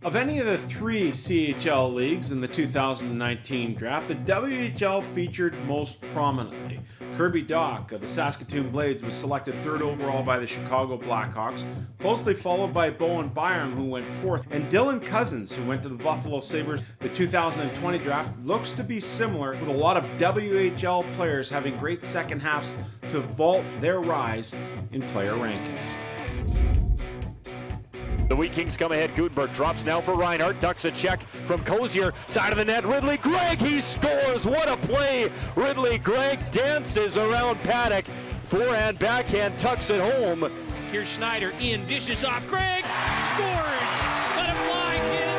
Of any of the three CHL leagues in the 2019 draft, the WHL featured most prominently. Kirby Dach of the Saskatoon Blades was selected 3rd overall by the Chicago Blackhawks, closely followed by Bowen Byram, who went 4th, and Dylan Cousins, who went to the Buffalo Sabres. The 2020 draft looks to be similar, with a lot of WHL players having great second halves to vault their rise in player rankings. The Wheat Kings come ahead. Gutenberg drops now for Reinhart. Ducks a check from Cozier. Side of the net. Ridley Gregg. He scores. What a play. Ridley Gregg dances around Paddock. Forehand, backhand, tucks it home. Here's Schneider in. Dishes off. Gregg scores. Let him fly, kids.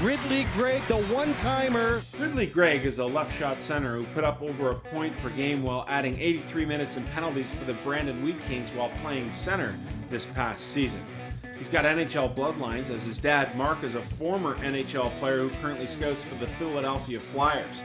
Ridley Gregg, the one-timer. Ridley Gregg is a left shot center who put up over a point per game while adding 83 minutes in penalties for the Brandon Wheat Kings while playing center this past season. He's got NHL bloodlines, as his dad Mark is a former NHL player who currently scouts for the Philadelphia Flyers.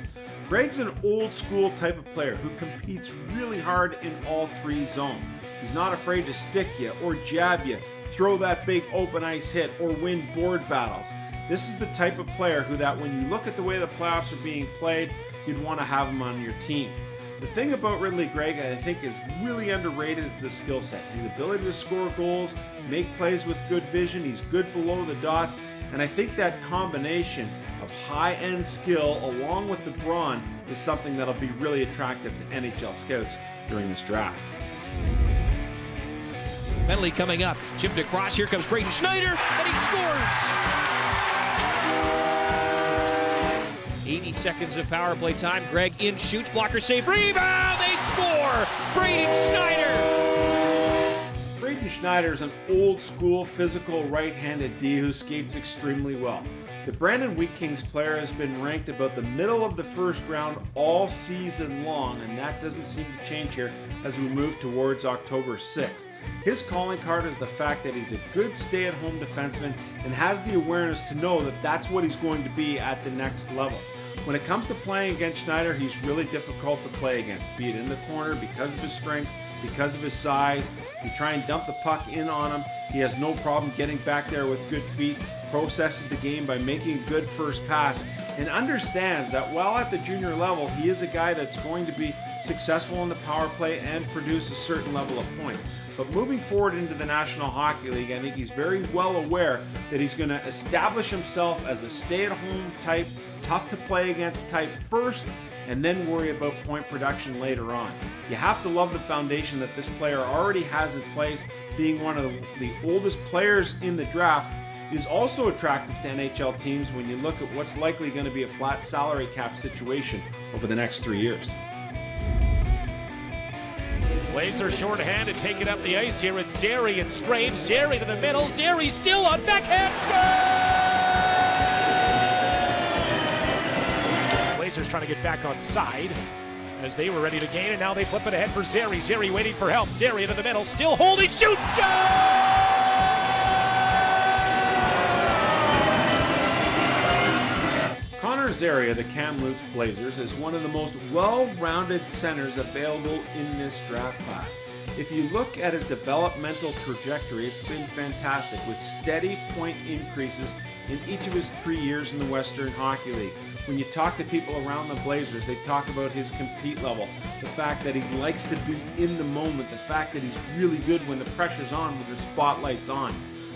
Gregg's an old school type of player who competes really hard in all three zones. He's not afraid to stick you or jab you, throw that big open ice hit, or win board battles. This is the type of player who that when you look at the way the playoffs are being played, you'd want to have him on your team. The thing about Ridley Gregg I think is really underrated is the skill set. His ability to score goals, make plays with good vision, he's good below the dots, and I think that combination of high-end skill along with the brawn is something that'll be really attractive to NHL scouts during this draft. Penalty coming up. Chipped across. Here comes Braden Schneider, and he scores. 80 seconds of power play time. Gregg in, shoots, blocker save, rebound, they score! Braden Schneider! Braden Schneider is an old school physical right-handed D who skates extremely well. The Brandon Wheat Kings player has been ranked about the middle of the first round all season long, and that doesn't seem to change here as we move towards October 6th. His calling card is the fact that he's a good stay-at-home defenseman and has the awareness to know that that's what he's going to be at the next level. When it comes to playing against Schneider, he's really difficult to play against, be it in the corner because of his strength, because of his size. If you try and dump the puck in on him, he has no problem getting back there with good feet, processes the game by making a good first pass, and understands that while at the junior level, he is a guy that's going to be successful in the power play and produce a certain level of points. But moving forward into the National Hockey League, I think he's very well aware that he's going to establish himself as a stay-at-home type, tough to play against type first, and then worry about point production later on. You have to love the foundation that this player already has in place. Being one of the oldest players in the draft is also attractive to NHL teams when you look at what's likely going to be a flat salary cap situation over the next 3 years. Blazers shorthanded, taking up the ice here. It's Zary and Strange. Zary to the middle. Zary still on backhand score! Blazers trying to get back on side as they were ready to gain, and now they flip it ahead for Zary. Zary waiting for help. Zary into the middle, still holding, shoots, score! Zary of the Kamloops Blazers is one of the most well-rounded centers available in this draft class. If you look at his developmental trajectory, it's been fantastic with steady point increases in each of his 3 years in the Western Hockey League. When you talk to people around the Blazers, they talk about his compete level, the fact that he likes to be in the moment, the fact that he's really good when the pressure's on, when the spotlight's on.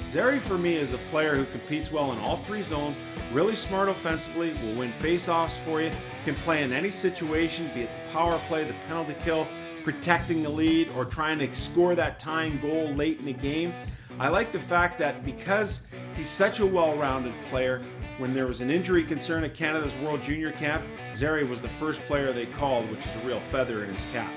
Zary for me is a player who competes well in all three zones, really smart offensively, will win face-offs for you, can play in any situation, be it the power play, the penalty kill, protecting the lead, or trying to score that tying goal late in the game. I like the fact that because he's such a well-rounded player, when there was an injury concern at Canada's World Junior Camp, Zary was the first player they called, which is a real feather in his cap.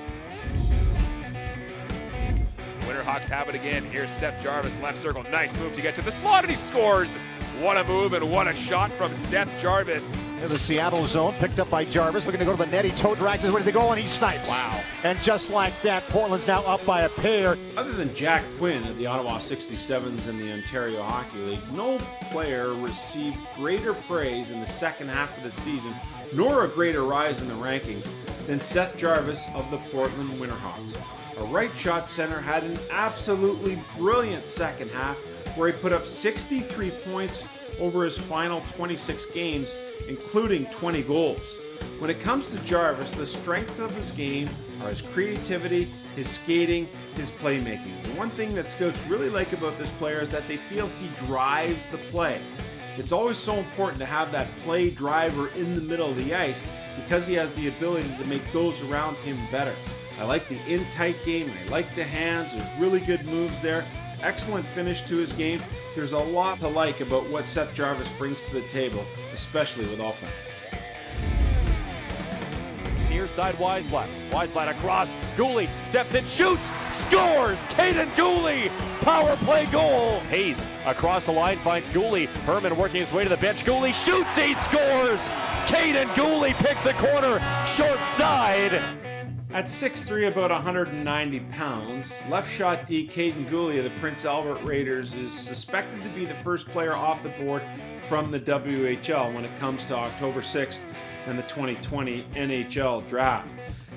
Winterhawks have it again. Here's Seth Jarvis, left circle. Nice move to get to the slot, and he scores. What a move and what a shot from Seth Jarvis. In the Seattle zone, picked up by Jarvis, looking to go to the net. He toe drags, is ready to go, and he snipes. Wow. And just like that, Portland's now up by a pair. Other than Jack Quinn of the Ottawa 67s in the Ontario Hockey League, no player received greater praise in the second half of the season, nor a greater rise in the rankings, than Seth Jarvis of the Portland Winterhawks. A right shot center had an absolutely brilliant second half, where he put up 63 points over his final 26 games, including 20 goals. When it comes to Jarvis, the strength of his game are his creativity, his skating, his playmaking. The one thing that scouts really like about this player is that they feel he drives the play. It's always so important to have that play driver in the middle of the ice because he has the ability to make those around him better. I like the in-tight game, I like the hands, there's really good moves there. Excellent finish to his game. There's a lot to like about what Seth Jarvis brings to the table, especially with offense. Near side Weisblatt. Weisblatt across. Gooly steps in, shoots, scores! Hayden Gooly! Power play goal! Hayes across the line finds Gooly. Herman working his way to the bench. Gooly shoots, he scores! Hayden Gooly picks a corner, short side. At 6'3", about 190 pounds, left shot D Hayden Gooly of the Prince Albert Raiders is suspected to be the first player off the board from the WHL when it comes to October 6th and the 2020 NHL Draft.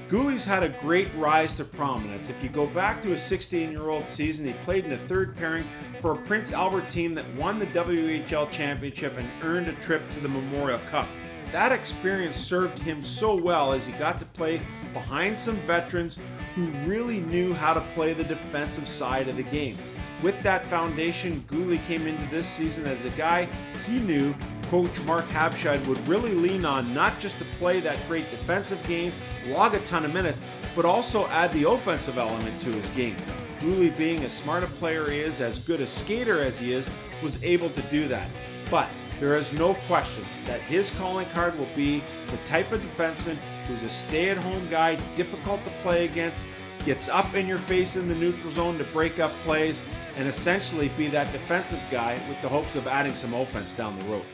Gooly's had a great rise to prominence. If you go back to his 16-year-old season, he played in a third pairing for a Prince Albert team that won the WHL championship and earned a trip to the Memorial Cup. That experience served him so well as he got to play behind some veterans who really knew how to play the defensive side of the game. With that foundation, Gooly came into this season as a guy he knew Coach Mark Habscheid would really lean on, not just to play that great defensive game, log a ton of minutes, but also add the offensive element to his game. Gooly, being as smart a player he is, as good a skater as he is, was able to do that. But there is no question that his calling card will be the type of defenseman who's a stay-at-home guy, difficult to play against, gets up in your face in the neutral zone to break up plays, and essentially be that defensive guy with the hopes of adding some offense down the road.